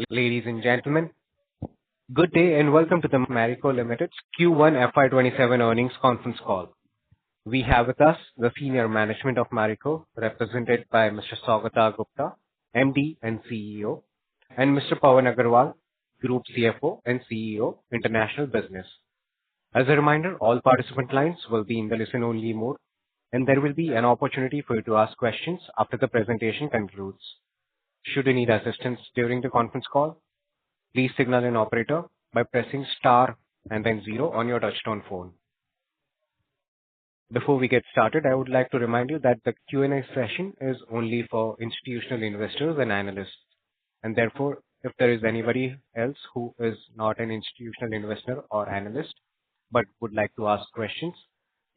Ladies and gentlemen, good day and welcome to the Marico Limited's Q1FY27 earnings conference call. We have with us the senior management of Marico, represented by Mr. Saugata Gupta, MD and CEO, and Mr. Pawan Agarwal, Group CFO and CEO, International Business. As a reminder, all participant lines will be in the listen-only mode, and there will be an opportunity for you to ask questions after the presentation concludes. Should you need assistance during the conference call, please signal an operator by pressing star and then 0 on your touchtone phone. Before we get started, I would like to remind you that the Q&A session is only for institutional investors and analysts, and therefore, if there is anybody else who is not an institutional investor or analyst but would like to ask questions,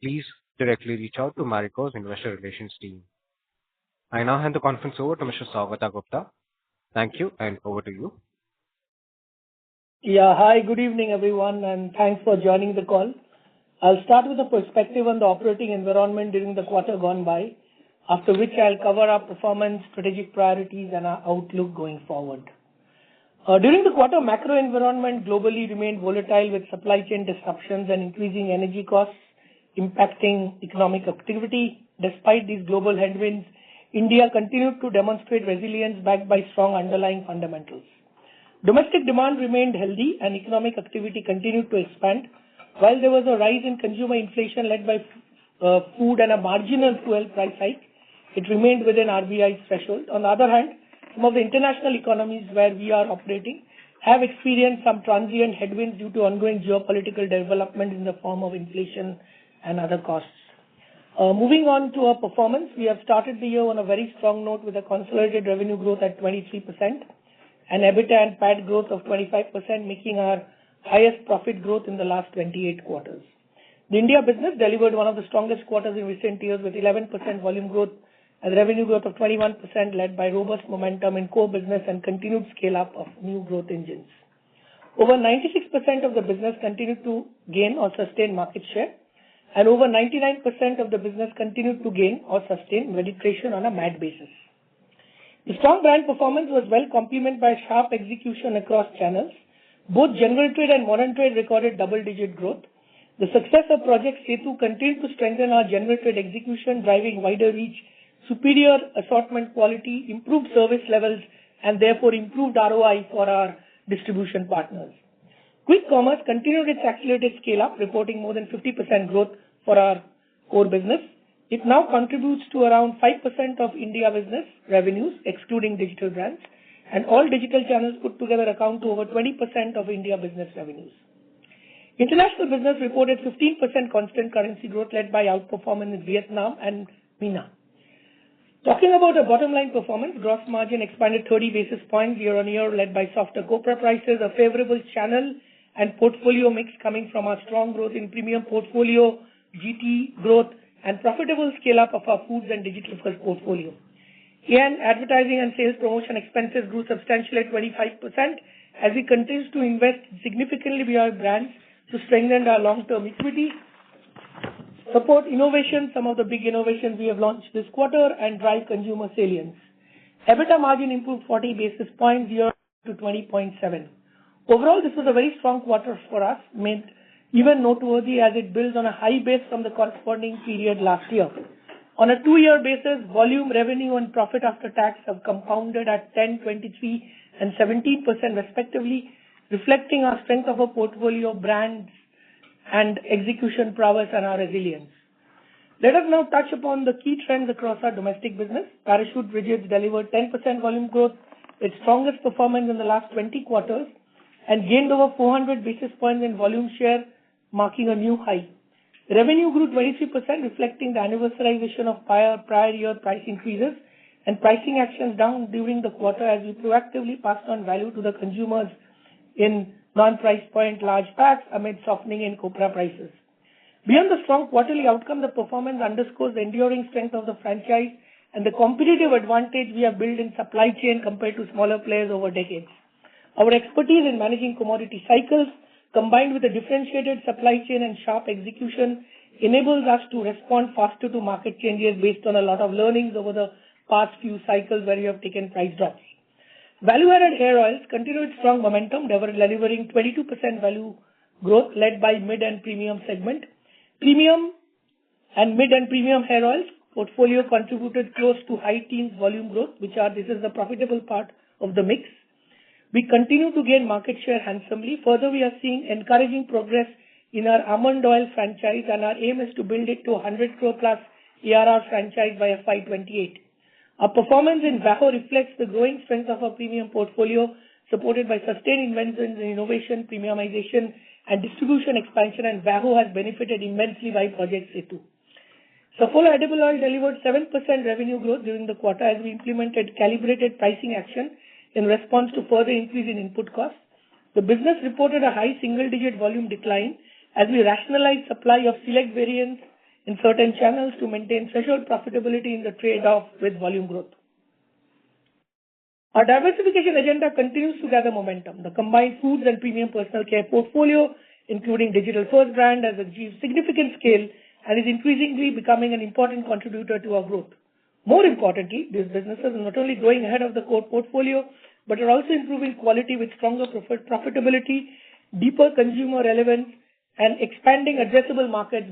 please directly reach out to Marico's investor relations team. I now hand the conference over to Mr. Saugata Gupta. Thank you, and over to you. Yeah, hi, good evening everyone, and thanks for joining the call. I'll start with a perspective on the operating environment during the quarter gone by, after which I'll cover our performance, strategic priorities, and our outlook going forward. During the quarter, macro environment globally remained volatile with supply chain disruptions and increasing energy costs impacting economic activity. Despite these global headwinds, India continued to demonstrate resilience backed by strong underlying fundamentals. Domestic demand remained healthy and economic activity continued to expand. While there was a rise in consumer inflation led by food and a marginal fuel price hike, it remained within RBI's threshold. On the other hand, some of the international economies where we are operating have experienced some transient headwinds due to ongoing geopolitical development in the form of inflation and other costs. Moving on to our performance, we have started the year on a very strong note with a consolidated revenue growth at 23% and EBITDA and PAT growth of 25%, making our highest profit growth in the last 28 quarters. The India business delivered one of the strongest quarters in recent years with 11% volume growth and revenue growth of 21%, led by robust momentum in core business and continued scale-up of new growth engines. Over 96% of the business continued to gain or sustain market share, and over 99% of the business continued to gain or sustain penetration on a MAT basis. The strong brand performance was well complemented by sharp execution across channels. Both general trade and modern trade recorded double-digit growth. The success of Project Setu continued to strengthen our general trade execution, driving wider reach, superior assortment quality, improved service levels, and therefore improved ROI for our distribution partners. Quick commerce continued its accelerated scale-up, reporting more than 50% growth for our core business. It now contributes to around 5% of India business revenues, excluding digital brands, and all digital channels put together account to over 20% of India business revenues. International business reported 15% constant currency growth, led by outperformance in Vietnam and MENA. Talking about our bottom line performance, gross margin expanded 30 basis points year-on-year, led by softer copra prices, a favorable channel and portfolio mix coming from our strong growth in premium portfolio, GT growth, and profitable scale-up of our foods and digital first portfolio. And advertising and sales promotion expenses grew substantially at 25% as we continue to invest significantly behind brands to strengthen our long-term equity, support innovation, some of the big innovations we have launched this quarter, and drive consumer salience. EBITDA margin improved 40 basis points year to 20.7. Overall, this was a very strong quarter for us, made even noteworthy as it builds on a high base from the corresponding period last year. On a 2-year basis, volume, revenue, and profit after tax have compounded at 10, 23, and 17% respectively, reflecting our strength of our portfolio, brands, and execution prowess and our resilience. Let us now touch upon the key trends across our domestic business. Parachute Rigids delivered 10% volume growth, its strongest performance in the last 20 quarters, and gained over 400 basis points in volume share, marking a new high. Revenue grew 23%, reflecting the anniversarization of prior year price increases and pricing actions down during the quarter as we proactively passed on value to the consumers in non-price point large packs amid softening in copra prices. Beyond the strong quarterly outcome, the performance underscores the enduring strength of the franchise and the competitive advantage we have built in supply chain compared to smaller players over decades. Our expertise in managing commodity cycles, combined with a differentiated supply chain and sharp execution, enables us to respond faster to market changes based on a lot of learnings over the past few cycles where we have taken price drops. Value-added hair oils continued strong momentum, delivering 22% value growth led by mid and premium segment. Premium and mid and premium hair oils portfolio contributed close to high teens volume growth, this is the profitable part of the mix. We continue to gain market share handsomely. Further, we are seeing encouraging progress in our almond oil franchise, and our aim is to build it to 100 crore plus ARR franchise by FY28. Our performance in VAHO reflects the growing strength of our premium portfolio, supported by sustained investments in innovation, premiumization, and distribution expansion, and VAHO has benefited immensely by Project Setu. Saffola edible oil delivered 7% revenue growth during the quarter as we implemented calibrated pricing action in response to further increase in input costs. The business reported a high single-digit volume decline as we rationalized supply of select variants in certain channels to maintain threshold profitability in the trade-off with volume growth. Our diversification agenda continues to gather momentum. The combined foods and premium personal care portfolio, including digital-first brand, has achieved significant scale and is increasingly becoming an important contributor to our growth. More importantly, these businesses are not only growing ahead of the core portfolio, but are also improving quality with stronger profitability, deeper consumer relevance, and expanding addressable markets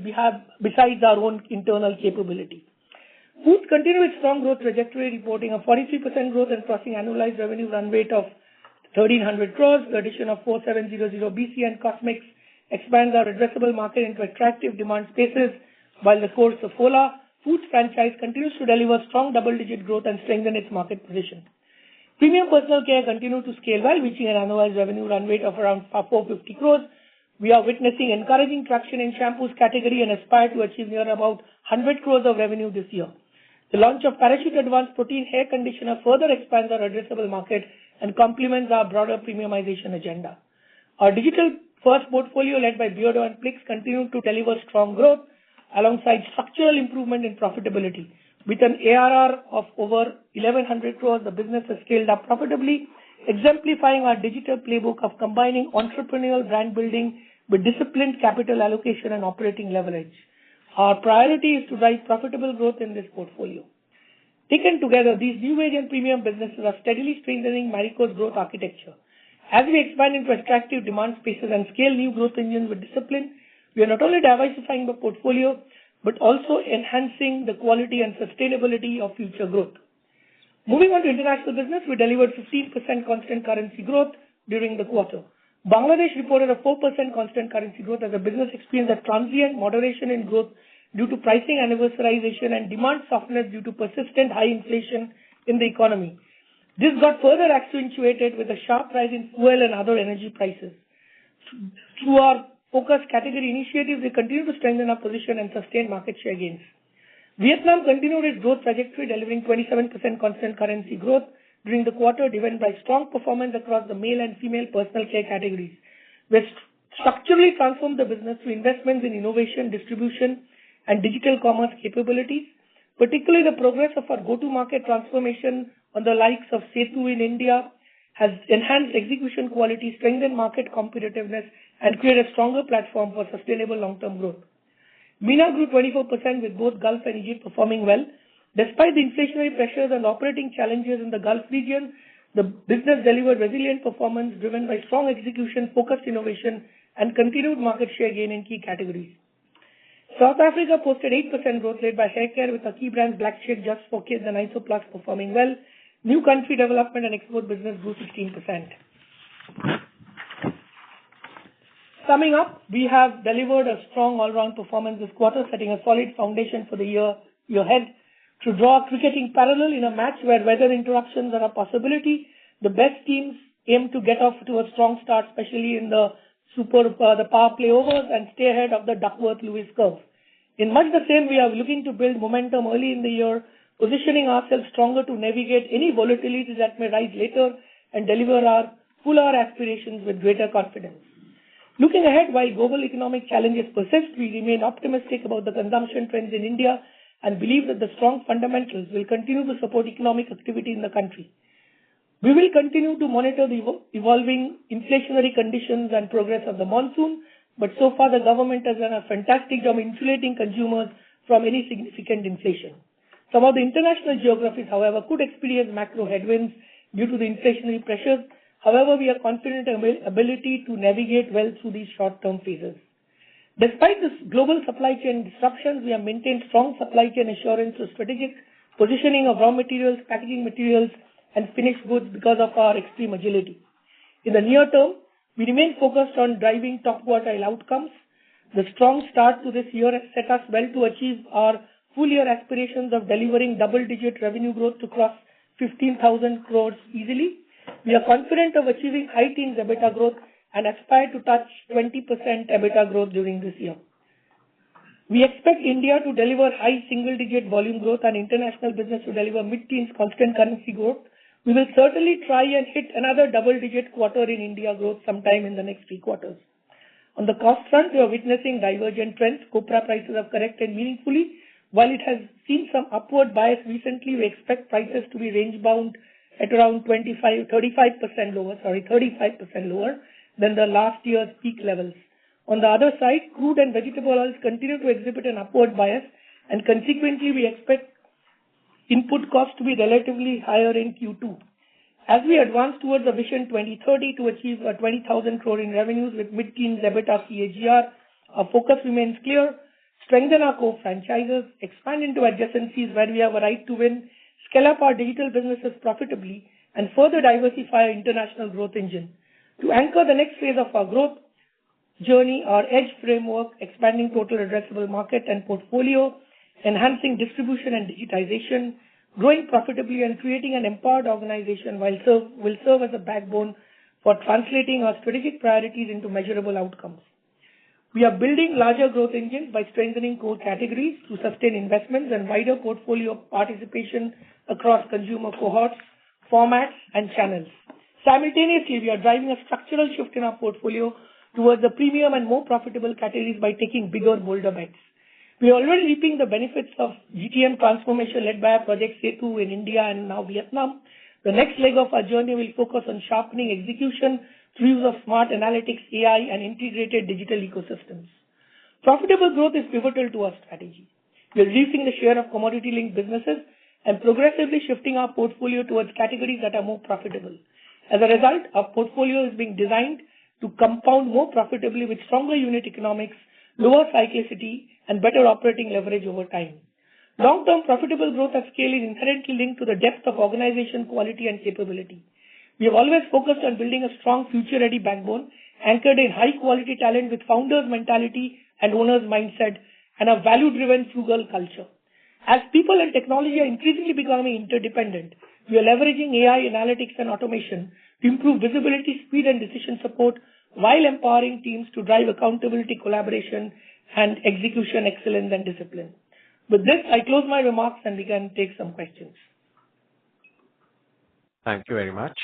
besides our own internal capability. Foods continue its strong growth trajectory, reporting a 43% growth and crossing annualized revenue run rate of 1,300 crores. The addition of 4700 BC and Cosmix expands our addressable market into attractive demand spaces, while the core Saffola Foods franchise continues to deliver strong double-digit growth and strengthen its market position. Premium personal care continued to scale well, reaching an annualized revenue run rate of around 450 crores. We are witnessing encouraging traction in shampoos category and aspire to achieve near about 100 crores of revenue this year. The launch of Parachute Advanced Protein Hair Conditioner further expands our addressable market and complements our broader premiumization agenda. Our digital-first portfolio led by Beardo and Plix continued to deliver strong growth alongside structural improvement in profitability. With an ARR of over 1,100 crores, the business has scaled up profitably, exemplifying our digital playbook of combining entrepreneurial brand building with disciplined capital allocation and operating leverage. Our priority is to drive profitable growth in this portfolio. Taken together, these new age and premium businesses are steadily strengthening Marico's growth architecture. As we expand into attractive demand spaces and scale new growth engines with discipline, we are not only diversifying the portfolio, but also enhancing the quality and sustainability of future growth. Moving on to international business, we delivered 15% constant currency growth during the quarter. Bangladesh reported a 4% constant currency growth as the business experienced a transient moderation in growth due to pricing anniversarization and demand softness due to persistent high inflation in the economy. This got further accentuated with a sharp rise in fuel and other energy prices. Through our focused category initiatives, we continue to strengthen our position and sustain market share gains. Vietnam continued its growth trajectory, delivering 27% constant currency growth during the quarter, driven by strong performance across the male and female personal care categories. We have structurally transformed the business through investments in innovation, distribution, and digital commerce capabilities. Particularly, the progress of our go-to-market transformation on the likes of Setu in India has enhanced execution quality, strengthened market competitiveness, and created a stronger platform for sustainable long-term growth. MENA grew 24% with both Gulf and Egypt performing well. Despite the inflationary pressures and operating challenges in the Gulf region, the business delivered resilient performance driven by strong execution, focused innovation, and continued market share gain in key categories. South Africa posted 8% growth led by hair care with our key brands Black Shake, Just for Kids, and Iso Plus performing well. New country development and export business grew 16%. Summing up, we have delivered a strong all-round performance this quarter, setting a solid foundation for the year ahead. To draw a cricketing parallel in a match where weather interruptions are a possibility, the best teams aim to get off to a strong start, especially in the power play overs, and stay ahead of the Duckworth-Lewis curve. In much the same, we are looking to build momentum early in the year, positioning ourselves stronger to navigate any volatility that may rise later and deliver our fuller aspirations with greater confidence. Looking ahead, while global economic challenges persist, we remain optimistic about the consumption trends in India and believe that the strong fundamentals will continue to support economic activity in the country. We will continue to monitor the evolving inflationary conditions and progress of the monsoon, but so far the government has done a fantastic job insulating consumers from any significant inflation. Some of the international geographies, however, could experience macro headwinds, due to the inflationary pressures. However, we are confident in our ability to navigate well through these short-term phases. Despite this global supply chain disruptions, we have maintained strong supply chain assurance through strategic positioning of raw materials, packaging materials, and finished goods because of our extreme agility. In the near term, we remain focused on driving top quartile outcomes. The strong start to this year has set us well to achieve our full year aspirations of delivering double-digit revenue growth to cross 15,000 crores easily. We are confident of achieving high teens EBITDA growth and aspire to touch 20% EBITDA growth during this year. We expect India to deliver high single-digit volume growth and international business to deliver mid-teens constant currency growth. We will certainly try and hit another double-digit quarter in India growth sometime in the next 3 quarters. On the cost front, we are witnessing divergent trends. Copra prices have corrected meaningfully. While it has seen some upward bias recently, we expect prices to be range-bound at around 35% lower than the last year's peak levels. On the other side, crude and vegetable oils continue to exhibit an upward bias, and consequently, we expect input costs to be relatively higher in Q2. As we advance towards the Vision 2030 to achieve 20,000 crore in revenues with mid-teens EBITDA CAGR, our focus remains clear: strengthen our core franchises, expand into adjacencies where we have a right to win, scale up our digital businesses profitably, and further diversify our international growth engine. To anchor the next phase of our growth journey, our EDGE framework, expanding total addressable market and portfolio, enhancing distribution and digitization, growing profitably, and creating an empowered organization will serve as a backbone for translating our strategic priorities into measurable outcomes. We are building larger growth engines by strengthening core categories to sustain investments and wider portfolio participation across consumer cohorts, formats, and channels. Simultaneously, we are driving a structural shift in our portfolio towards the premium and more profitable categories by taking bigger, bolder bets. We are already reaping the benefits of GTM transformation led by our Project Setu in India and now Vietnam. The next leg of our journey will focus on sharpening execution through use of smart analytics, AI, and integrated digital ecosystems. Profitable growth is pivotal to our strategy. We are reducing the share of commodity-linked businesses and progressively shifting our portfolio towards categories that are more profitable. As a result, our portfolio is being designed to compound more profitably with stronger unit economics, lower cyclicity, and better operating leverage over time. Long-term profitable growth at scale is inherently linked to the depth of organization quality and capability. We have always focused on building a strong future-ready backbone anchored in high-quality talent with founders' mentality and owners' mindset and a value-driven frugal culture. As people and technology are increasingly becoming interdependent, we are leveraging AI, analytics, and automation to improve visibility, speed, and decision support while empowering teams to drive accountability, collaboration, and execution excellence and discipline. With this, I close my remarks and we can take some questions. Thank you very much.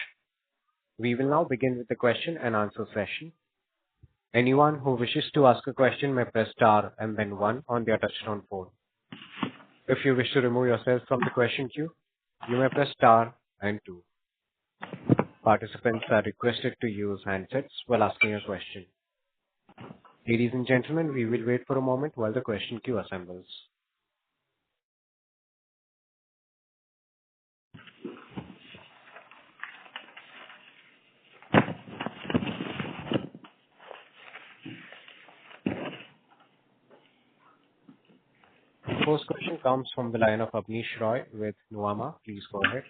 We will now begin with the question and answer session. Anyone who wishes to ask a question may press star and then 1 on their touchtone phone. If you wish to remove yourself from the question queue, you may press star and 2. Participants are requested to use handsets while asking a question. Ladies and gentlemen, we will wait for a moment while the question queue assembles. First question comes from the line of Abneesh Roy with Nuvama. Please go ahead.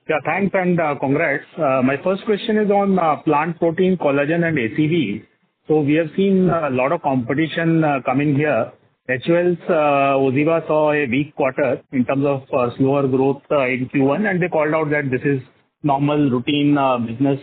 Yeah, thanks and congrats. My first question is on plant protein, collagen and ACV. So we have seen a lot of competition coming here. HUL's Oziva saw a weak quarter in terms of slower growth in Q1, and they called out that this is normal routine business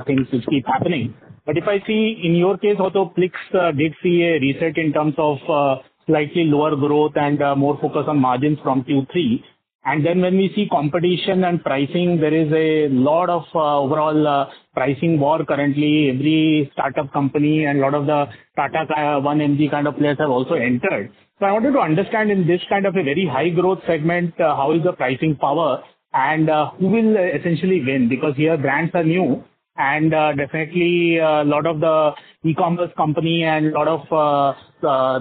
things which keep happening. But if I see in your case also, Plix did see a reset in terms of slightly lower growth and more focus on margins from Q3. And then when we see competition and pricing, there is a lot of overall pricing war currently. Every startup company and a lot of the Tata 1mg kind of players have also entered. So I wanted to understand in this kind of a very high growth segment, how is the pricing power and who will essentially win? Because here brands are new and definitely a lot of the e-commerce company and a lot of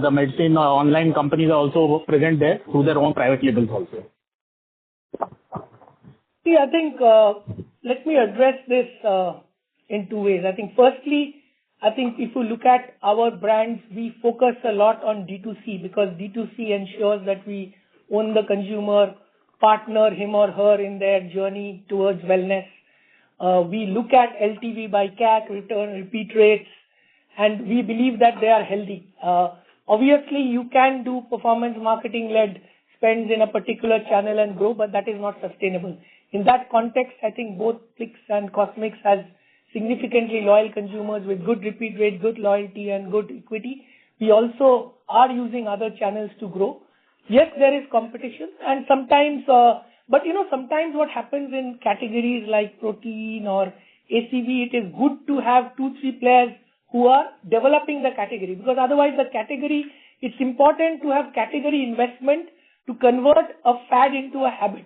the medicine online companies are also present there through their own private labels also. See, I think, let me address this in two ways. I think firstly, I think if you look at our brands, we focus a lot on D2C because D2C ensures that we own the consumer, partner him or her in their journey towards wellness. We look at LTV by CAC, return, repeat rates, and we believe that they are healthy. Obviously, you can do performance marketing-led spends in a particular channel and grow, but that is not sustainable. In that context, I think both Plix and Cosmix has significantly loyal consumers with good repeat rate, good loyalty, and good equity. We also are using other channels to grow. Yes, there is competition, and sometimes, sometimes what happens in categories like protein or ACV, it is good to have 2-3 players who are developing the category, because otherwise the category, it's important to have category investment to convert a fad into a habit.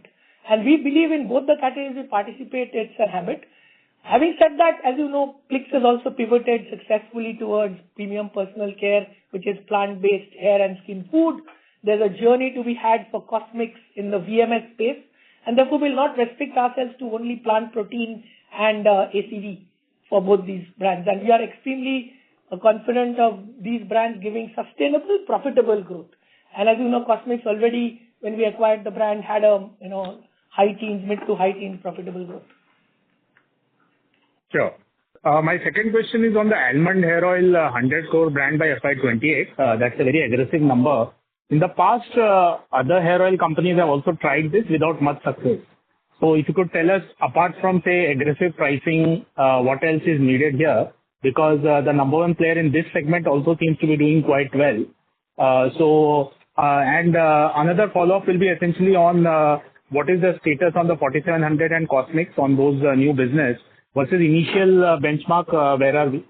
And we believe in both the categories we participate, it's a habit. Having said that, as you know, Plix has also pivoted successfully towards premium personal care, which is plant-based hair and skin food. There's a journey to be had for Cosmix in the VMS space, and therefore we'll not restrict ourselves to only plant protein and ACV for both these brands. And we are extremely confident of these brands giving sustainable, profitable growth. And as you know, Cosmix already, when we acquired the brand, had a high teens, mid to high teens profitable growth. Sure. My second question is on the almond hair oil 100 crore brand by FY28. That's a very aggressive number. In the past, other hair oil companies have also tried this without much success. So if you could tell us, apart from, say, aggressive pricing, what else is needed here? Because the number one player in this segment also seems to be doing quite well. Another follow-up will be essentially on what is the status on the 4700 and Cosmix on those new business versus initial benchmark, where are we?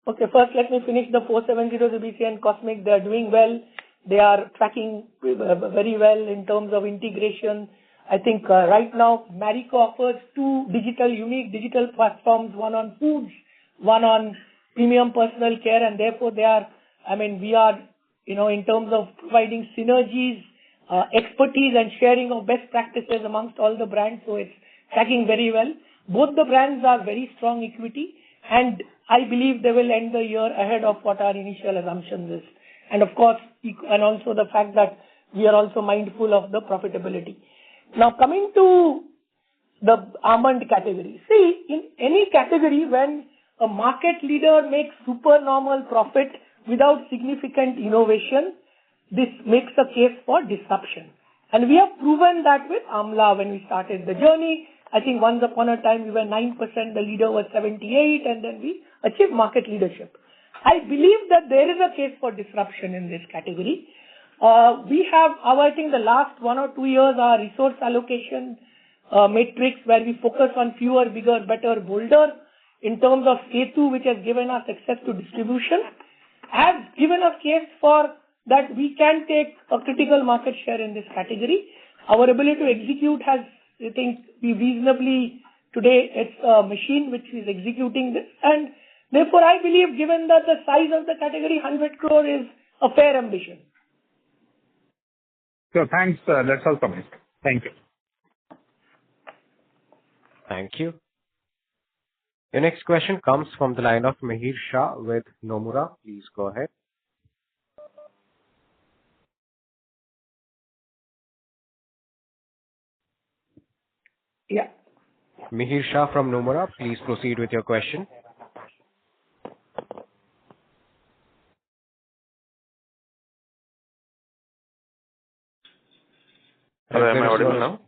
Okay, first let me finish the 470 BC and Cosmix. They are doing well. They are tracking very well in terms of integration. I think right now Marico offers two unique digital platforms, one on foods, one on premium personal care, and therefore we are, in terms of providing synergies, expertise and sharing of best practices amongst all the brands. So it's tracking very well. Both the brands are very strong equity, and I believe they will end the year ahead of what our initial assumptions is. And of course, and also the fact that we are also mindful of the profitability. Now coming to the almond category. See, in any category, when a market leader makes supernormal profit without significant innovation, this makes a case for disruption. And we have proven that with Amla when we started the journey. I think once upon a time we were 9%, the leader was 78%, and then we achieved market leadership. I believe that there is a case for disruption in this category. We have, I think the last 1 or 2 years, our resource allocation matrix where we focus on fewer, bigger, better, bolder in terms of K2, which has given us access to distribution, has given a case for that we can take a critical market share in this category. Our ability to execute has, I think, be reasonably, today it's a machine which is executing this, and therefore I believe given that the size of the category, 100 crore is a fair ambition. So thanks, that's all from me. Thank you. Thank you. Your next question comes from the line of Mihir Shah with Nomura. Please go ahead. Yeah. Mihir Shah from Nomura, please proceed with your question. Hello, am I audible now?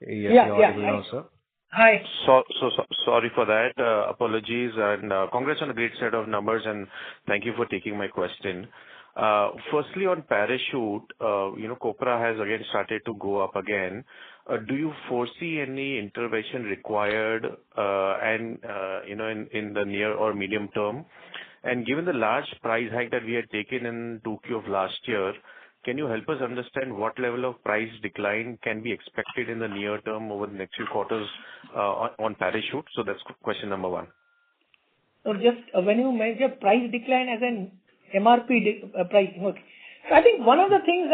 Yes, you're audible now, sir. Hi. Sorry for that. Apologies, and congrats on a great set of numbers, and thank you for taking my question. Firstly, on Parachute, copra has again started to go up again. Do you foresee any intervention required, in the near or medium term? And given the large price hike that we had taken in 2Q of last year, can you help us understand what level of price decline can be expected in the near term over the next few quarters on Parachute? So that's question number one. So just when you measure price decline as an MRP pricing, okay. So I think one of the things,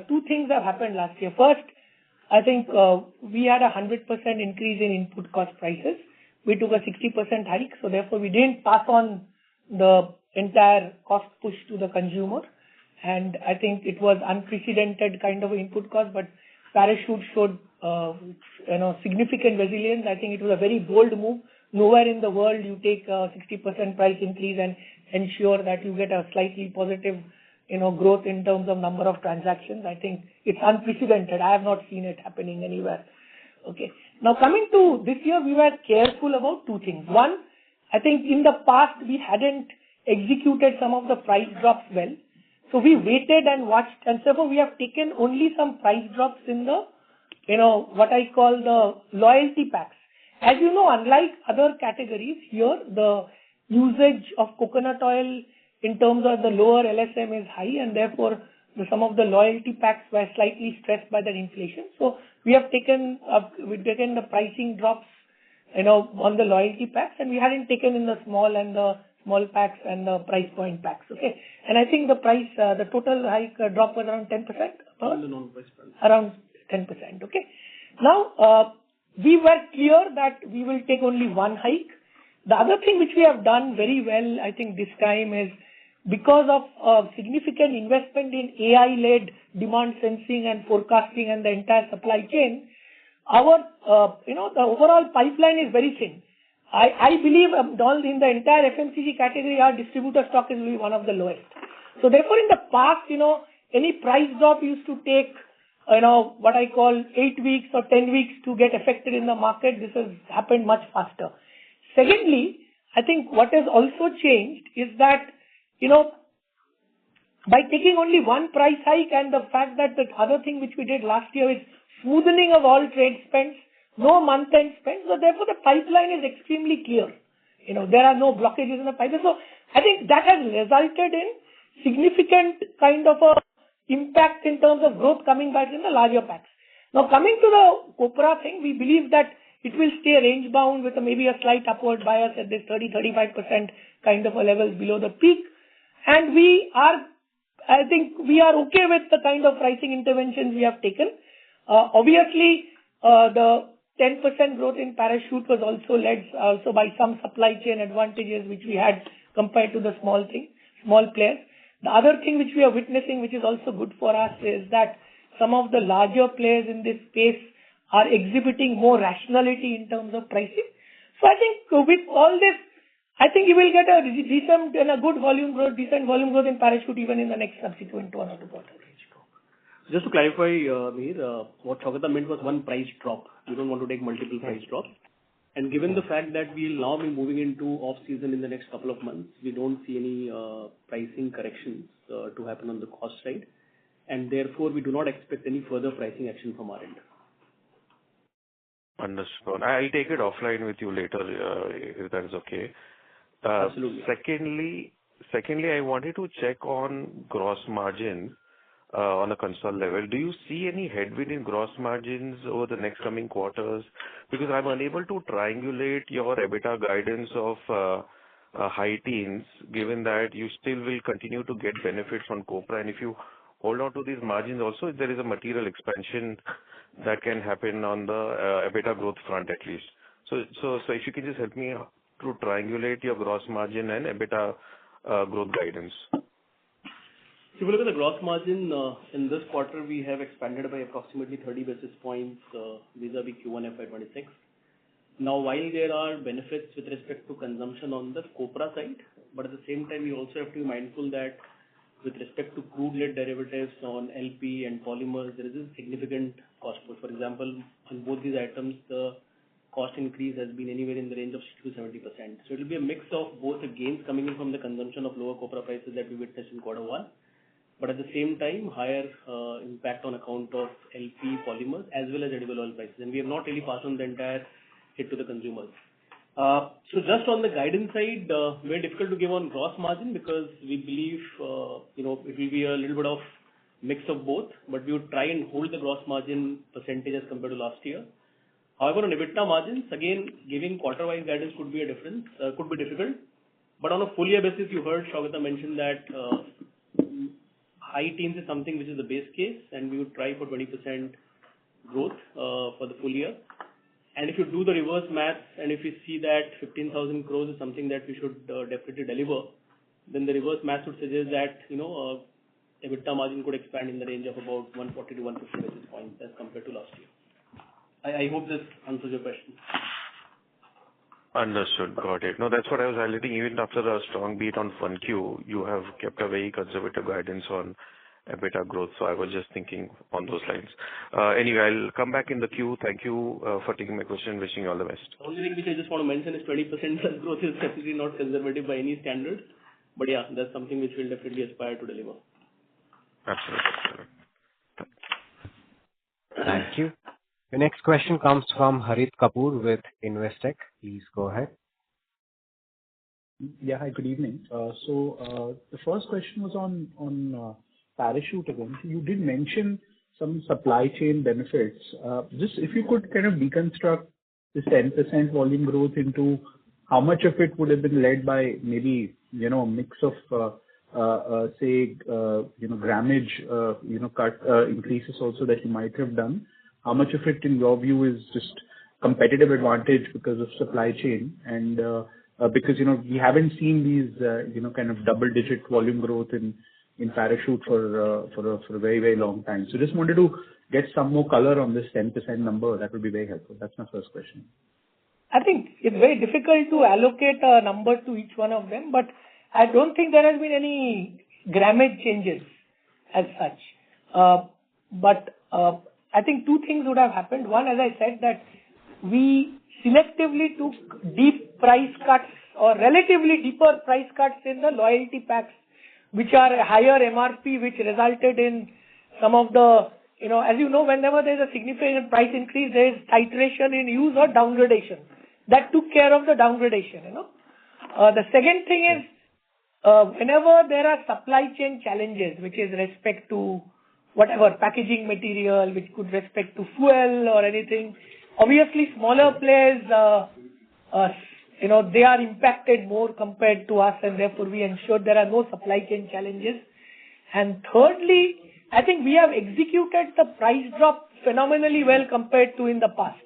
two things have happened last year. First, I think we had a 100% increase in input cost prices. We took a 60% hike, so therefore we didn't pass on the entire cost push to the consumer. And I think it was unprecedented kind of input cost, but Parachute showed significant resilience. I think it was a very bold move. Nowhere in the world you take a 60% price increase and ensure that you get a slightly positive growth in terms of number of transactions. I think it's unprecedented. I have not seen it happening anywhere. Okay. Now coming to this year, we were careful about two things. One, I think in the past we hadn't executed some of the price drops well. So we waited and watched, and therefore we have taken only some price drops in the, what I call the loyalty packs. As you know, unlike other categories, here the usage of coconut oil in terms of the lower LSM is high, and therefore some of the loyalty packs were slightly stressed by that inflation. So we have taken the pricing drops, on the loyalty packs, and we hadn't taken in the small packs and the price point packs. Okay, and I think the total hike drop was around 10%. On the non-price brand. Around 10%. Okay. Now we were clear that we will take only one hike. The other thing which we have done very well, I think this time, is because of significant investment in AI-led demand sensing and forecasting and the entire supply chain, our the overall pipeline is very thin. I believe in the entire FMCG category, our distributor stock is really one of the lowest. So therefore, in the past, any price drop used to take, what I call 8 weeks or 10 weeks to get affected in the market. This has happened much faster. Secondly, I think what has also changed is that, by taking only one price hike and the fact that the other thing which we did last year is smoothening of all trade spends, no month-end spends, so therefore the pipeline is extremely clear. There are no blockages in the pipeline. So I think that has resulted in significant kind of a impact in terms of growth coming back in the larger packs. Now coming to the copra thing, we believe that it will stay range bound with maybe a slight upward bias at this 30-35% kind of a level below the peak. And I think we are okay with the kind of pricing interventions we have taken. Obviously, the 10% growth in Parachute was also led by some supply chain advantages which we had compared to the small players. The other thing which we are witnessing, which is also good for us, is that some of the larger players in this space are exhibiting more rationality in terms of pricing. So I think with all this, I think you will get a decent and a good volume growth, decent volume growth in Parachute even in the next subsequent 1 or 2 quarters. Just to clarify, Mihir, what Saugata meant was one price drop. We don't want to take multiple price drops. And given the fact that we'll now be moving into off-season in the next couple of months, we don't see any pricing corrections to happen on the cost side. And therefore, we do not expect any further pricing action from our end. Understood. I'll take it offline with you later, if that is okay. Absolutely. Secondly, I wanted to check on gross margin on a consolidated level. Do you see any headwind in gross margins over the next coming quarters? Because I'm unable to triangulate your EBITDA guidance of high teens, given that you still will continue to get benefits on copra. And if you hold on to these margins also, there is a material expansion that can happen on the EBITDA growth front at least. So if you can just help me to triangulate your gross margin and EBITDA growth guidance. If you look at the gross margin, in this quarter, we have expanded by approximately 30 basis points vis-a-vis Q1FY26. Now, while there are benefits with respect to consumption on the copra side, but at the same time, we also have to be mindful that with respect to crude-led derivatives on LP and polymers, there is a significant cost push. For example, on both these items, the cost increase has been anywhere in the range of 60 to 70%. So it will be a mix of both the gains coming in from the consumption of lower copra prices that we witnessed in Q1, but at the same time, higher impact on account of LP polymers as well as edible oil prices. And we have not really passed on the entire hit to the consumers. So just on the guidance side, very difficult to give on gross margin because we believe, it will be a little bit of mix of both, but we would try and hold the gross margin percentage as compared to last year. However, on EBITDA margins, again, giving quarter-wise guidance could be difficult. But on a full year basis, you heard Saugata mention that high teens is something which is the base case, and we would try for 20% growth for the full year. And if you do the reverse math and if you see that 15,000 crores is something that we should definitely deliver, then the reverse math would suggest that, EBITDA margin could expand in the range of about 140 to 150 basis points as compared to last year. I hope this answers your question. Understood. Got it. No, that's what I was highlighting. Even after a strong beat on 1Q, you have kept a very conservative guidance on EBITDA growth. So I was just thinking on those lines. Anyway, I'll come back in the queue. Thank you for taking my question. Wishing you all the best. The only thing which I just want to mention is 20% plus growth is definitely not conservative by any standard. But yeah, that's something which we'll definitely aspire to deliver. Absolutely. Thank you. The next question comes from Harit Kapoor with Investec. Please go ahead. Yeah, hi, good evening. The first question was on Parachute again. You did mention some supply chain benefits. Just if you could kind of deconstruct this 10% volume growth into how much of it would have been led by maybe, a mix of, grammage, cut increases also that you might have done. How much of it, in your view, is just competitive advantage because of supply chain? And because, we haven't seen these, kind of double-digit volume growth in Parachute for a very, very long time. So just wanted to get some more color on this 10% number. That would be very helpful. That's my first question. I think it's very difficult to allocate a number to each one of them, but I don't think there has been any grammage changes as such. But I think two things would have happened. One, as I said, that we selectively took deep price cuts or relatively deeper price cuts in the loyalty packs, which are a higher MRP, which resulted in some of the, as you know, whenever there's a significant price increase, there is titration in use or downgradation. That took care of the downgradation, The second thing is, whenever there are supply chain challenges, which is respect to whatever packaging material, which could respect to fuel or anything, obviously smaller players, they are impacted more compared to us, and therefore we ensure there are no supply chain challenges. And thirdly, I think we have executed the price drop phenomenally well compared to in the past,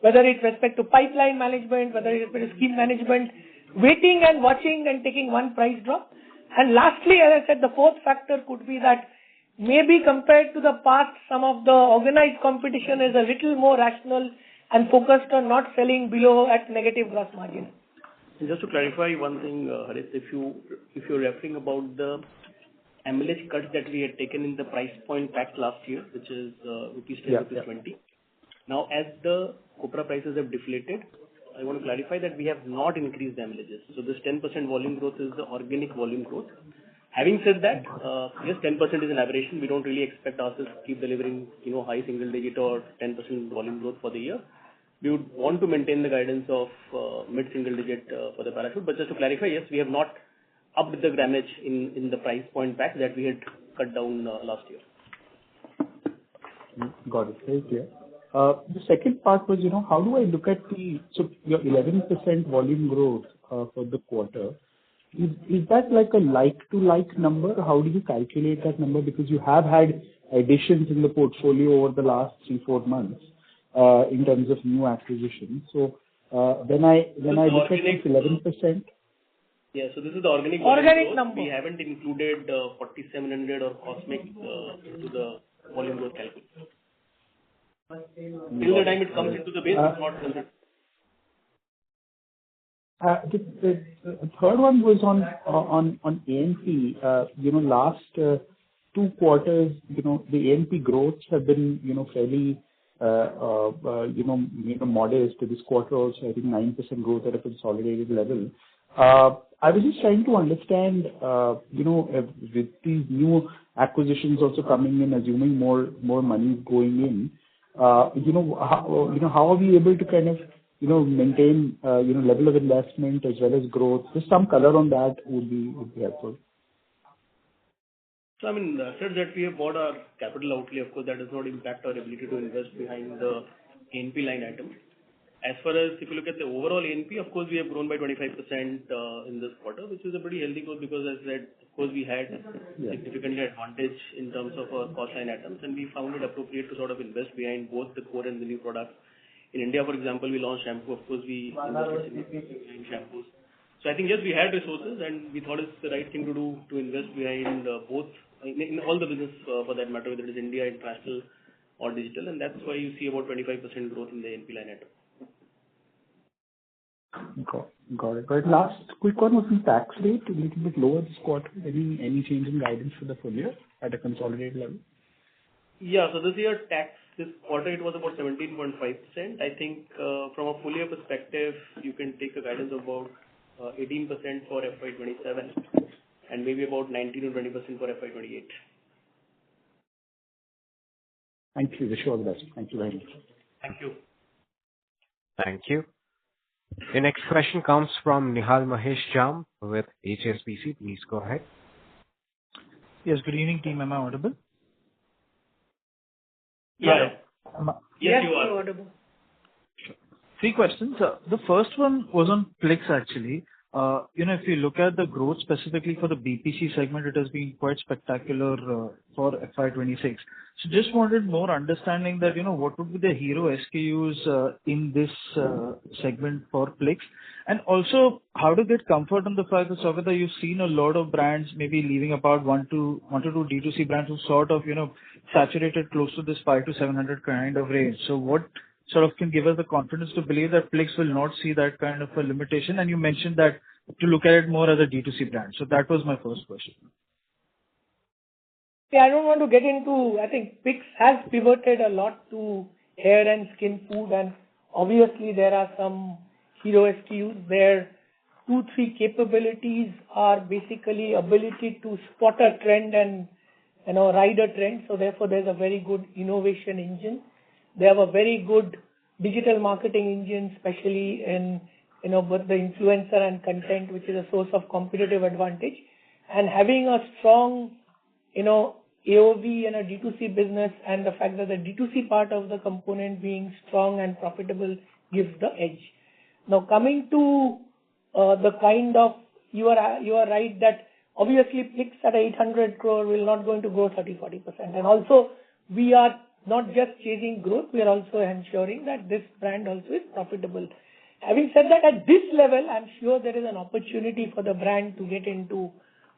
whether it's respect to pipeline management, whether it's respect to scheme management, waiting and watching and taking one price drop. And lastly, as I said, the fourth factor could be that maybe compared to the past, some of the organized competition is a little more rational and focused on not selling below at negative gross margin. Just to clarify one thing, Harit, if you're referring about the MLH cuts that we had taken in the price point pack last year, which is rupees 10, rupees 20. Now, as the copra prices have deflated, I want to clarify that we have not increased the MLHs. So this 10% volume growth is the organic volume growth. Having said that, yes, 10% is an aberration. We don't really expect ourselves to keep delivering, high single digit or 10% volume growth for the year. We would want to maintain the guidance of mid-single digit for the Parachute. But just to clarify, yes, we have not upped the grammage in the price point pack that we had cut down last year. Got it. Very clear. The second part was, how do I look at your 11% volume growth for the quarter? Is that like a like-to-like number? How do you calculate that number? Because you have had additions in the portfolio over the last 3-4 months in terms of new acquisitions. So when I look at this 11%. Yeah, so this is the organic number. We haven't included 4700 or Cosmic into the volume growth calculation. Till the time it comes into the base, it's not considered. The third one was on A&P. Last 2 quarters, the A&P growths have been, fairly, modest. This quarter also, I think 9% growth at a consolidated level. I was just trying to understand, with these new acquisitions also coming in, assuming more money going in, how are we able to kind of, maintain, level of investment as well as growth? Just some color on that would be helpful. So, said that we have bought our capital outlay, of course, that does not impact our ability to invest behind the A&P line item. As far as if you look at the overall A&P, of course, we have grown by 25% in this quarter, which is a pretty healthy growth because, as I said, of course, we had significantly advantage in terms of our cost line items, and we found it appropriate to sort of invest behind both the core and the new products. In India, for example, we launched shampoo. Of course, we invested in shampoos. So I think, yes, we had resources, and we thought it's the right thing to do to invest behind both in all the business for that matter, whether it is India, international, or digital, and that's why you see about 25% growth in the NP line item. Got it. But last quick one was the tax rate, a little bit lower this quarter. Any change in guidance for the full year at a consolidated level? Yeah. So this year, this quarter, it was about 17.5%. I think from a full year perspective, you can take a guidance of about 18% for FY27 and maybe about 19 to 20% for FY28. Thank you. Wish you all the best. Thank you very much. Thank you. Thank you. The next question comes from Nihal Mahesh Jham with HSBC. Please go ahead. Yes, good evening, team. Am I audible? Yeah. Yes, you are. you're audible. Three questions. The first one was on Plix, actually. If you look at the growth specifically for the BPC segment, it has been quite spectacular for FY26. So just wanted more understanding that, what would be the hero SKUs in this segment for Plix? And also, how to get comfort on the fact that, Saugata, you've seen a lot of brands maybe leaving about one to two D2C brands who sort of, saturated close to this 500 to 700 kind of range. So what sort of can give us the confidence to believe that Plix will not see that kind of a limitation? And you mentioned that to look at it more as a D2C brand. So that was my first question. Yeah, I don't want to get into, I think Plix has pivoted a lot to hair and skin food, and obviously there are some hero SKUs where 2-3 capabilities are basically ability to spot a trend and ride a trend. So therefore there's a very good innovation engine. They have a very good digital marketing engine, especially in both the influencer and content, which is a source of competitive advantage. And having a strong, AOV and a D2C business, and the fact that the D2C part of the component being strong and profitable gives the edge. Now coming to the kind of, you are right that obviously Plix at 800 crore will not going to grow 30-40%. And also we are not just chasing growth, we are also ensuring that this brand also is profitable. Having said that, at this level, I'm sure there is an opportunity for the brand to get into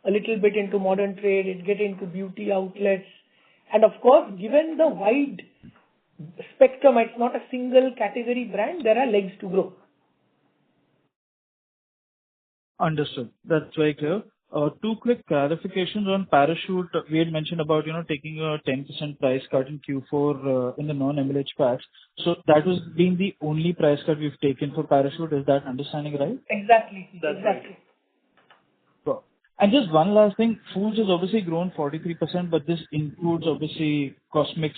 a little bit into modern trade, get into beauty outlets. And of course, given the wide spectrum, it's not a single category brand, there are legs to grow. Understood. That's very clear. Two quick clarifications on Parachute. We had mentioned about, taking a 10% price cut in Q4 in the non-MLH packs. So that was being the only price cut we've taken for Parachute. Is that understanding right? Exactly. That's exactly. Right. And just one last thing, foods has obviously grown 43%, but this includes obviously Cosmix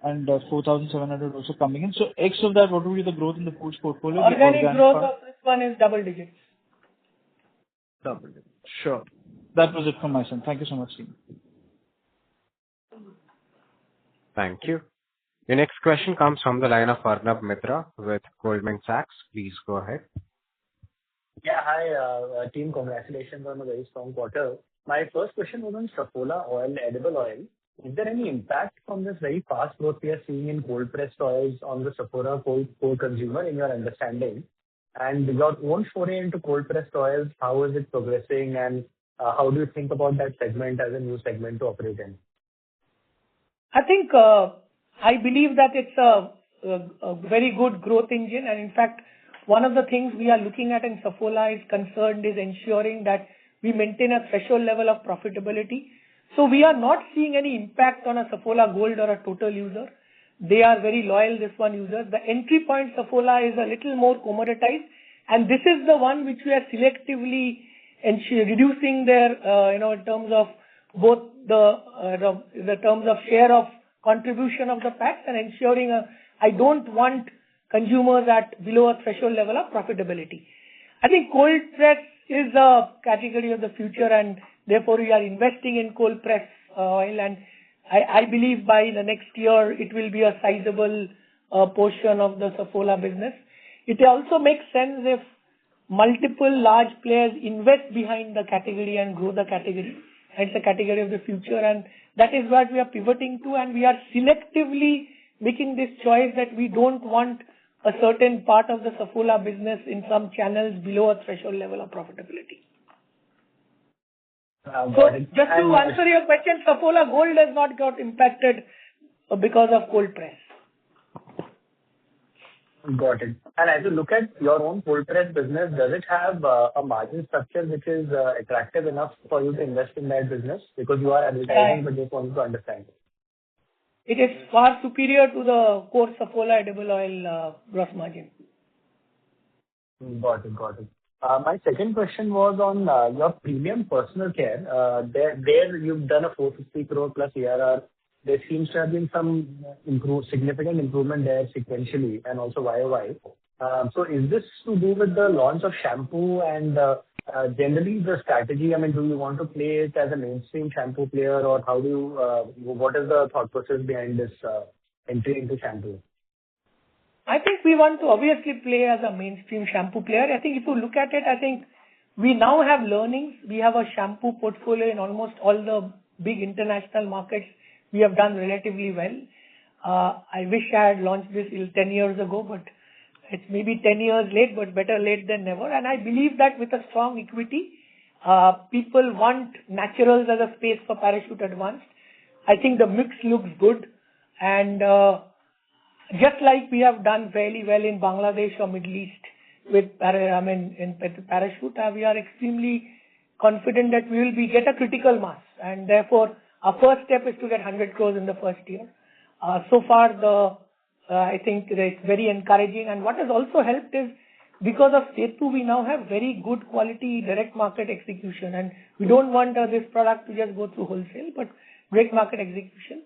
and 4,700 also coming in. So X of that, what would be the growth in the foods portfolio? Organic growth of this one is double digits. Double digits. Sure. That was it from my side. Thank you so much, team. Thank you. The next question comes from the line of Arnab Mitra with Goldman Sachs. Please go ahead. Yeah, hi, team. Congratulations on a very strong quarter. My first question was on Saffola oil, edible oil. Is there any impact from this very fast growth we are seeing in cold-pressed oils on the Saffola core consumer in your understanding? And your own foray into cold-pressed oils, how is it progressing, and how do you think about that segment as a new segment to operate in? I think I believe that it's a very good growth engine, and in fact, one of the things we are looking at in Saffola is concerned is ensuring that we maintain a threshold level of profitability. So we are not seeing any impact on a Saffola Gold or a total user. They are very loyal, this one user. The entry point Saffola is a little more commoditized, and this is the one which we are selectively reducing their, in terms of both the terms of share of contribution of the packs and ensuring I don't want consumers at below a threshold level of profitability. I think cold press is a category of the future, and therefore we are investing in cold press oil, and I believe by the next year it will be a sizable portion of the Saffola business. It also makes sense if multiple large players invest behind the category and grow the category. and it's a category of the future, and that is what we are pivoting to, and we are selectively making this choice that we don't want a certain part of the Saffola business in some channels below a threshold level of profitability. So just to answer your question, Saffola Gold has not got impacted because of cold press. Got it. And as you look at your own cold press business, does it have a margin structure which is attractive enough for you to invest in that business? Because you are advertising, but just wanted to understand. It is far superior to the core Saffola edible oil gross margin. Got it. My second question was on your premium personal care. There you've done a 450 crore plus ARR. There seems to have been some significant improvement there sequentially and also YOY. So is this to do with the launch of shampoo and generally the strategy? I mean, do you want to play it as a mainstream shampoo player, or what is the thought process behind this entry into shampoo? I think we want to obviously play as a mainstream shampoo player. I think if you look at it, I think we now have learnings. We have a shampoo portfolio in almost all the big international markets. We have done relatively well. I wish I had launched this 10 years ago, but it's maybe 10 years late, but better late than never. And I believe that with a strong equity, people want naturals as a space for Parachute Advanced. I think the mix looks good, and just like we have done fairly well in Bangladesh or Middle East with Parachute, we are extremely confident that we will get a critical mass, and therefore our first step is to get 100 crores in the first year. So far, I think it's very encouraging, and what has also helped is because of Setu, we now have very good quality direct market execution, and we don't want this product to just go through wholesale, but direct market execution.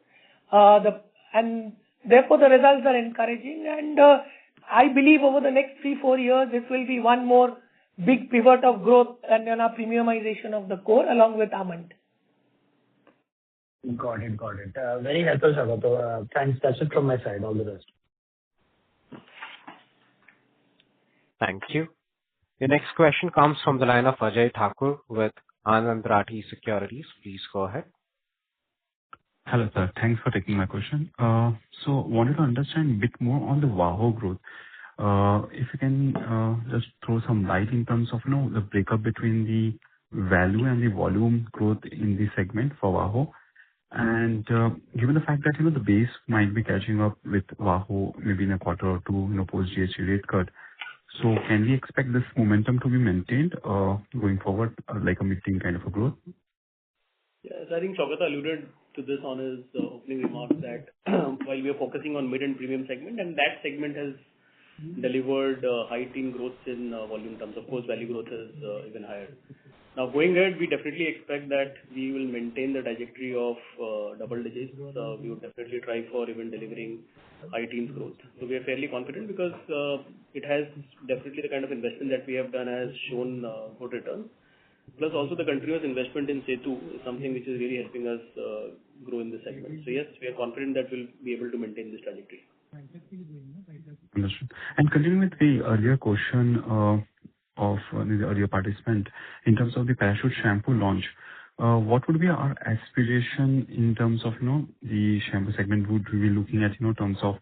And therefore, the results are encouraging, and I believe over the next 3-4 years, this will be one more big pivot of growth and our premiumization of the core along with Almond. Got it. Very helpful, Saugata. Thanks. That's it from my side. All the best. Thank you. The next question comes from the line of Ajay Thakur with Anand Rathi Securities. Please go ahead. Hello, sir. Thanks for taking my question. So wanted to understand a bit more on the VAHO growth. If you can just throw some light in terms of the breakup between the value and the volume growth in the segment for VAHO. And given the fact that the base might be catching up with VAHO maybe in a quarter or two post GST rate cut, so can we expect this momentum to be maintained going forward, like a mid-teen kind of a growth? Yes, I think Saugata alluded to this on his opening remarks that while we are focusing on mid and premium segment, and that segment has delivered high teen growth in volume terms. Of course, value growth is even higher. Now, going ahead, we definitely expect that we will maintain the trajectory of double digits. We would definitely try for even delivering high teens growth. So we are fairly confident because it has definitely the kind of investment that we have done has shown good returns. Plus also the continuous investment in Setu is something which is really helping us grow in this segment. So yes, we are confident that we'll be able to maintain this trajectory. Understood. And continuing with the earlier question of the earlier participant, in terms of the Parachute shampoo launch, what would be our aspiration in terms of the shampoo segment? Would we be looking at terms of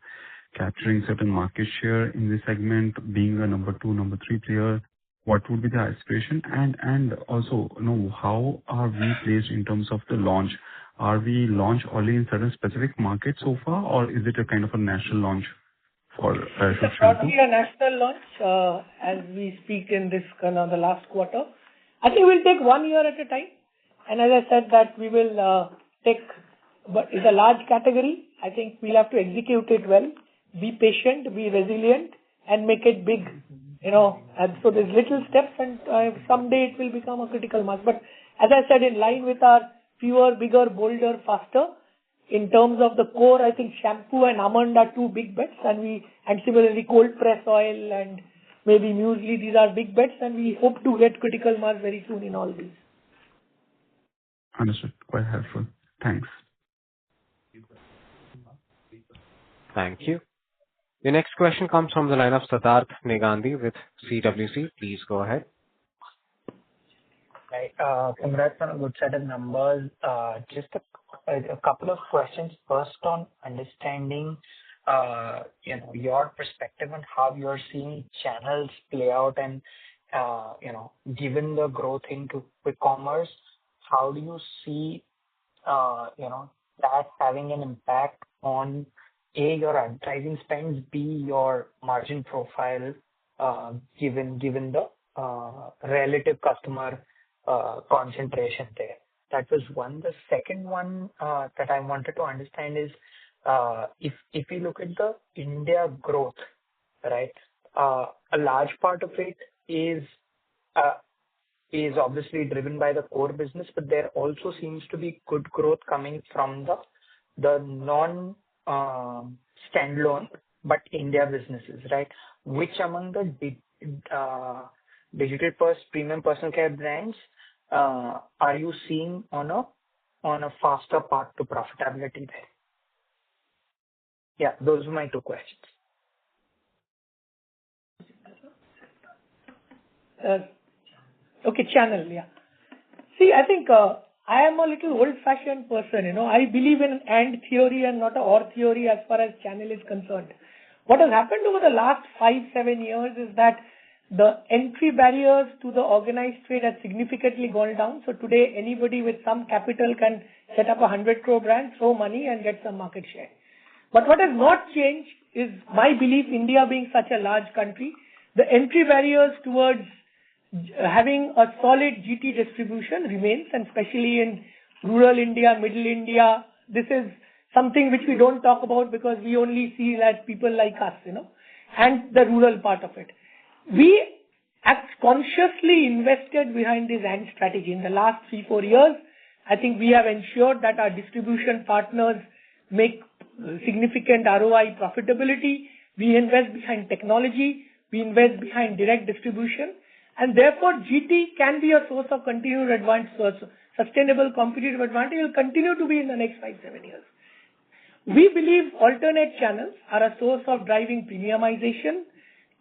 capturing certain market share in this segment, being a number 2, number 3 player? What would be the aspiration? And also, how are we placed in terms of the launch? Are we launched only in certain specific markets so far, or is it a kind of a national launch for Parachute It's shampoo? probably a national launch as we speak in this the last quarter. I think we'll take 1 year at a time. And as I said that we will but it's a large category. I think we'll have to execute it well, be patient, be resilient, and make it big. And so there's little steps, and someday it will become a critical mass. But as I said, in line with our fewer, bigger, bolder, faster, in terms of the core, I think shampoo and almond are 2 big bets, and similarly cold press oil and maybe muesli, these are big bets, and we hope to get critical mass very soon in all these. Understood. Quite helpful. Thanks. Thank you. The next question comes from the line of Siddharth Negandhi with CWC. Please go ahead. Right. Congrats on a good set of numbers. Just a couple of questions. First, on understanding, your perspective on how you're seeing channels play out and, given the growth into quick commerce, how do you see, that having an impact on, A, your advertising spends, B, your margin profile, given the relative customer concentration there? That was one. The second one that I wanted to understand is, if you look at the India growth, right, a large part of it is obviously driven by the core business, but there also seems to be good growth coming from the non standalone but India businesses, right? Which among the digital first premium personal care brands are you seeing on a faster path to profitability there? Yeah, those are my two questions. Okay, channel, yeah. See, I think I am a little old-fashioned person, I believe in an and theory and not a or theory as far as channel is concerned. What has happened over the last 5-7 years is that the entry barriers to the organized trade has significantly gone down. So today, anybody with some capital can set up a 100 crore brand, throw money and get some market share. But what has not changed is my belief, India being such a large country, the entry barriers towards having a solid GT distribution remains, and especially in rural India, middle India, this is something which we don't talk about because we only see that people like us, and the rural part of it. We consciously invested behind this and strategy in the last 3-4 years. I think we have ensured that our distribution partners make significant ROI profitability. We invest behind technology. We invest behind direct distribution. And therefore, GT can be a source of continued advantage, sustainable competitive advantage will continue to be in the next 5-7 years. We believe alternate channels are a source of driving premiumization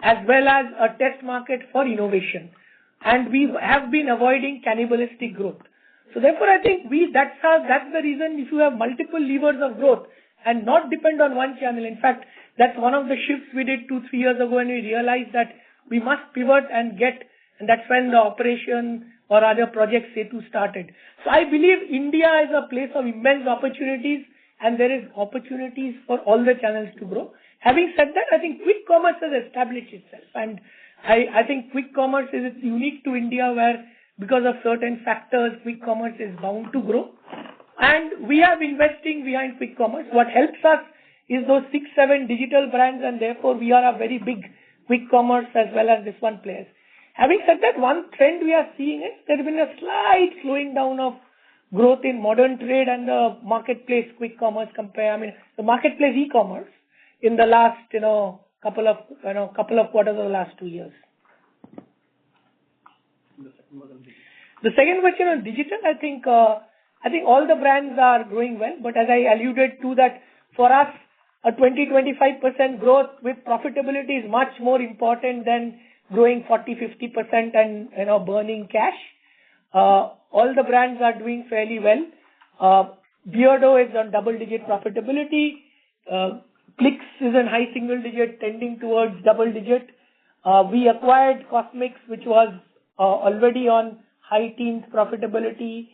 as well as a test market for innovation. And we have been avoiding cannibalistic growth. So therefore, I think that's the reason if you have multiple levers of growth and not depend on one channel. In fact, that's one of the shifts we did 2-3 years ago when we realized that we must pivot and that's when the operation or other project Setu started. So I believe India is a place of immense opportunities and there is opportunities for all the channels to grow. Having said that, I think quick commerce has established itself, and I think quick commerce is unique to India where because of certain factors, quick commerce is bound to grow. And we are investing behind quick commerce. What helps us is those 6-7 digital brands, and therefore we are a very big quick commerce as well as this one players. Having said that, one trend we are seeing is there has been a slight slowing down of growth in modern trade and the marketplace quick commerce the marketplace e-commerce in the last couple of quarters of the last 2 years. The second question on digital, I think all the brands are growing well, but as I alluded to that for us, a 20-25% growth with profitability is much more important than growing 40-50% and burning cash. All the brands are doing fairly well. Beardo is on double-digit profitability. Plix is in high single-digit, tending towards double-digit. We acquired Cosmix, which was already on high teens profitability.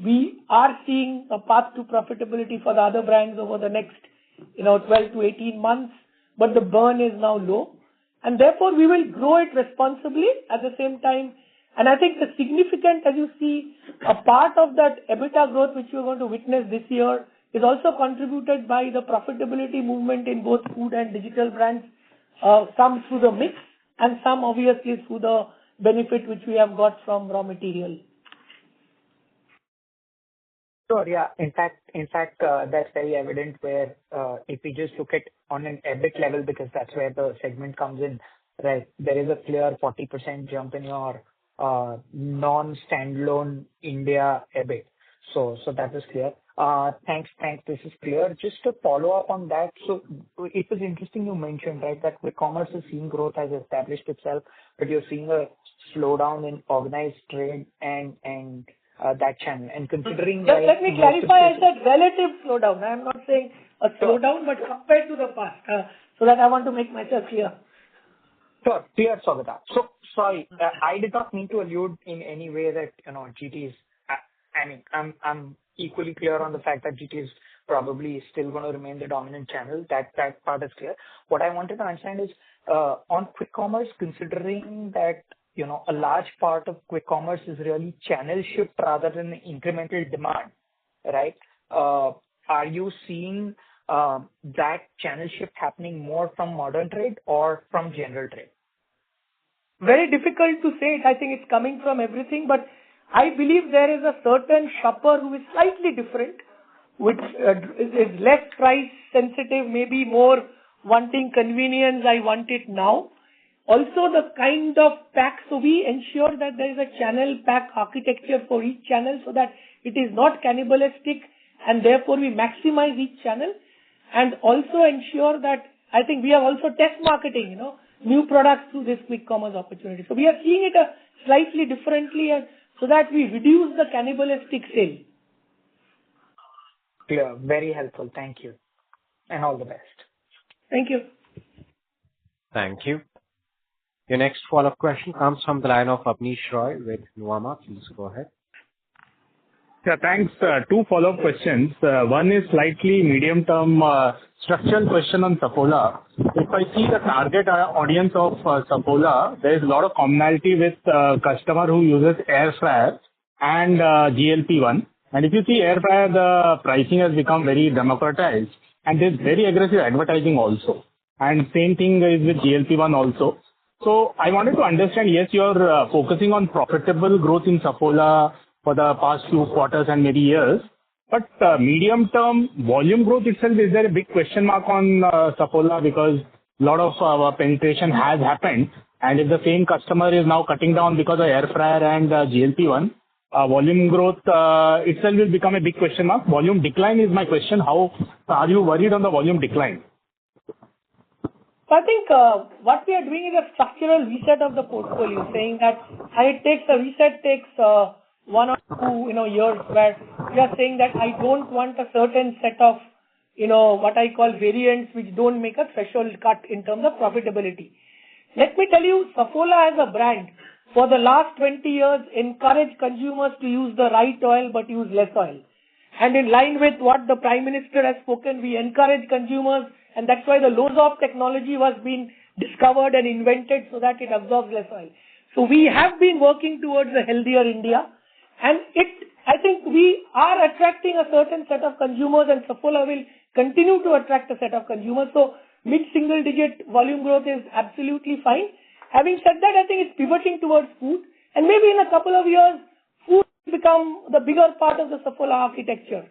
We are seeing a path to profitability for the other brands over the next 12 to 18 months, but the burn is now low. And therefore, we will grow it responsibly at the same time. And I think the significant, as you see, a part of that EBITDA growth which you're going to witness this year is also contributed by the profitability movement in both food and digital brands, some through the mix and some obviously through the benefit which we have got from raw material. Sure, yeah. In fact, that's very evident where if we just look at on an EBIT level, because that's where the segment comes in, right? There is a clear 40% jump in your non-standalone India EBIT. So that is clear. Thanks. This is clear. Just to follow up on that, so it was interesting you mentioned, right, that quick commerce is seeing growth has established itself, but you're seeing a slowdown in organized trade and that channel. And considering Just let me clarify, I said relative slowdown. I am not saying a slowdown, but compared to the past, so that I want to make myself clear. Sure. Clear, Saugata. So sorry, I did not mean to allude in any way that, GT is, I mean, I'm equally clear on the fact that GT is probably still going to remain the dominant channel. That part is clear. What I wanted to understand is, on quick commerce, considering that, a large part of quick commerce is really channel shift rather than incremental demand, right? Are you seeing that channel shift happening more from modern trade or from general trade? Very difficult to say it. I think it's coming from everything, but I believe there is a certain shopper who is slightly different, which is less price sensitive, maybe more wanting convenience, I want it now. Also the kind of pack, so we ensure that there is a channel pack architecture for each channel so that it is not cannibalistic and therefore we maximize each channel, and also ensure that I think we have also test marketing, new products through this quick commerce opportunity. So we are seeing it slightly differently and so that we reduce the cannibalistic sale. Clear. Very helpful. Thank you. And all the best. Thank you. Thank you. Your next follow-up question comes from the line of Abneesh Roy with Nuvama. Please go ahead. Yeah, thanks. Two follow-up questions. One is slightly medium-term structural question on Saffola. If I see the target audience of Saffola, there is a lot of commonality with customer who uses air fryer and GLP-1. And if you see air fryer, the pricing has become very democratized and there's very aggressive advertising also. And same thing is with GLP-1 also. So I wanted to understand, yes, you're focusing on profitable growth in Saffola for the past few quarters and maybe years. But medium-term volume growth itself, is there a big question mark on Saffola because a lot of penetration has happened, and if the same customer is now cutting down because of air fryer and GLP-1, volume growth itself will become a big question mark. Volume decline is my question. How are you worried on the volume decline? I think what we are doing is a structural reset of the portfolio, saying that reset takes 1 or 2 years, where we are saying that I don't want a certain set of what I call variants which don't make a threshold cut in terms of profitability. Let me tell you, Saffola as a brand for the last 20 years encouraged consumers to use the right oil but use less oil. And in line with what the Prime Minister has spoken, we encourage consumers, and that's why the Lozop technology was being discovered and invented so that it absorbs less oil. So we have been working towards a healthier India, and I think we are attracting a certain set of consumers, and Saffola will continue to attract a set of consumers. So mid-single digit volume growth is absolutely fine. Having said that, I think it's pivoting towards food, and maybe in a couple of years, food will become the bigger part of the Saffola architecture.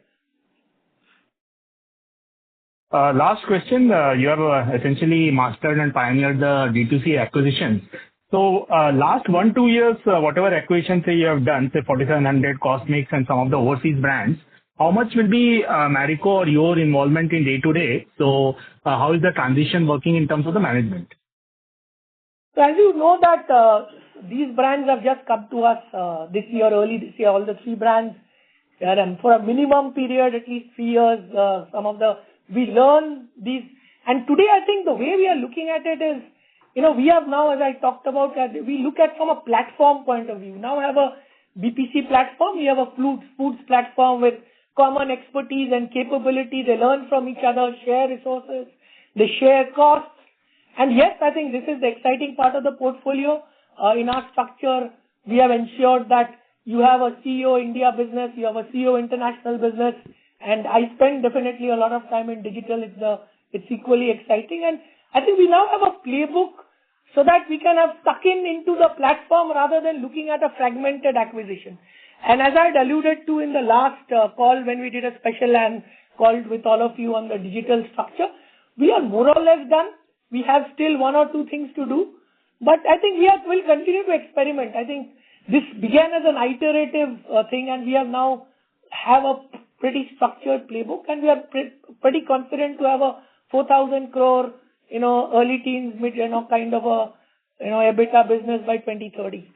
Last question. You have essentially mastered and pioneered the D2C acquisitions. So last 1-2 years, whatever acquisitions you have done, say 4700, Cosmix, and some of the overseas brands, how much will be Marico or your involvement in day-to-day? So how is the transition working in terms of the management? So as you know that these brands have just come to us early this year, all the 3 brands, and for a minimum period, at least 3 years, we learn these. And today, I think the way we are looking at it is, we have now, as I talked about, we look at from a platform point of view. Now have a BPC platform, we have a foods platform with common expertise and capability. They learn from each other, share resources, they share costs. And yes, I think this is the exciting part of the portfolio. In our structure, we have ensured that you have a CEO India business, you have a CEO international business, and I spend definitely a lot of time in digital. It's equally exciting. And I think we now have a playbook so that we can have tuck-in into the platform rather than looking at a fragmented acquisition. And as I alluded to in the last call when we did a special and called with all of you on the digital structure, we are more or less done. We have still 1 or 2 things to do, but I think we'll continue to experiment. I think this began as an iterative thing, and we have now have a pretty structured playbook, and we are pretty confident to have a 4,000 crore, early teens, mid, kind of a, EBITDA business by 2030.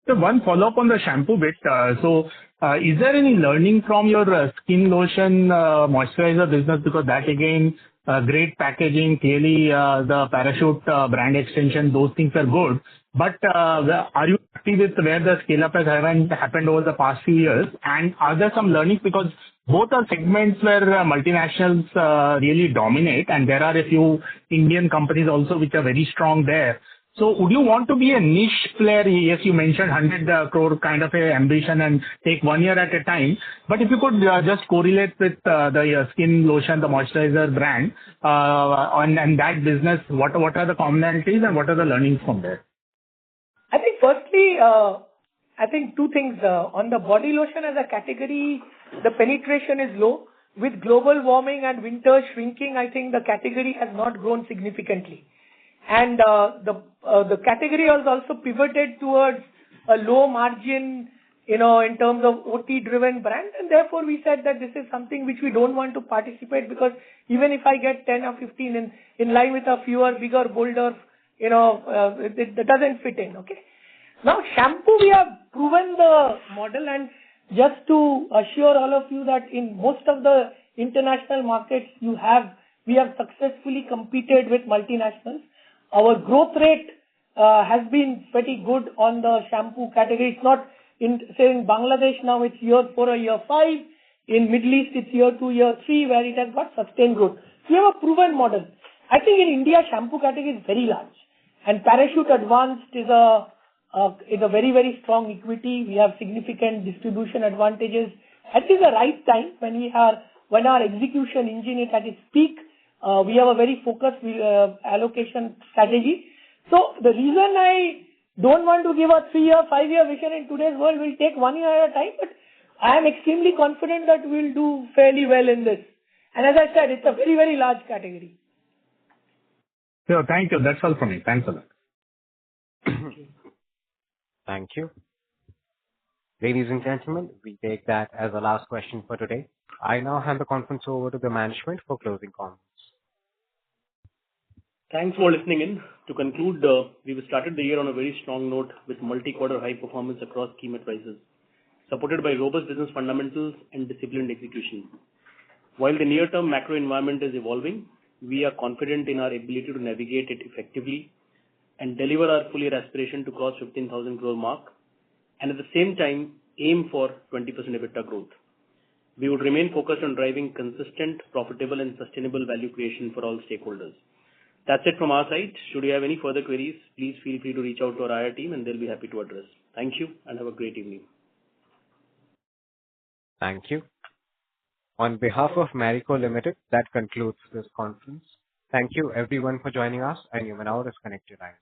So one follow-up on the shampoo bit. Is there any learning from your skin lotion moisturizer business? Because that again, great packaging, clearly the Parachute brand extension, those things are good. But are you happy with where the scale-up has happened over the past few years? And are there some learnings? Because both are segments where multinationals really dominate, and there are a few Indian companies also which are very strong there. So would you want to be a niche player? Yes, you mentioned 100 crore kind of a ambition and take 1 year at a time. But if you could just correlate with the skin lotion, the moisturizer brand, and that business, what are the commonalities and what are the learnings from there? I think firstly, two things. On the body lotion as a category, the penetration is low. With global warming and winter shrinking, I think the category has not grown significantly. And the category has also pivoted towards a low margin, in terms of OT-driven brand. And therefore, we said that this is something which we don't want to participate, because even if I get 10 or 15 in line with a fewer, bigger, bolder, it doesn't fit in. Okay. Now, shampoo, we have proven the model, and just to assure all of you that in most of the international markets we have successfully competed with multinationals. Our growth rate has been pretty good on the shampoo category. It's not in Bangladesh now, it's year 4 or year 5. In Middle East, it's year 2, year 3, where it has got sustained growth. We have a proven model. I think in India, shampoo category is very large, and Parachute Advanced is a very, very strong equity. We have significant distribution advantages. At the right time, when our execution engine is at its peak, we have a very focused allocation strategy. So the reason I don't want to give a 3-year, 5-year vision in today's world, will take 1 year at a time, but I am extremely confident that we'll do fairly well in this. And as I said, it's a very, very large category. So thank you. That's all from me. Thanks a lot. Thank you. Ladies and gentlemen, we take that as the last question for today. I now hand the conference over to the management for closing comments. Thanks for listening in. To conclude, we've started the year on a very strong note with multi-quarter high performance across key metrics, supported by robust business fundamentals and disciplined execution. While the near-term macro environment is evolving, we are confident in our ability to navigate it effectively and deliver our full year aspiration to cross 15,000 crore mark, and at the same time aim for 20% EBITDA growth. We would remain focused on driving consistent, profitable and sustainable value creation for all stakeholders. That's it from our side. Should you have any further queries, please feel free to reach out to our IR team and they'll be happy to address. Thank you and have a great evening. Thank you. On behalf of Marico Ltd, that concludes this conference. Thank you everyone for joining us, and you may now disconnect your lines.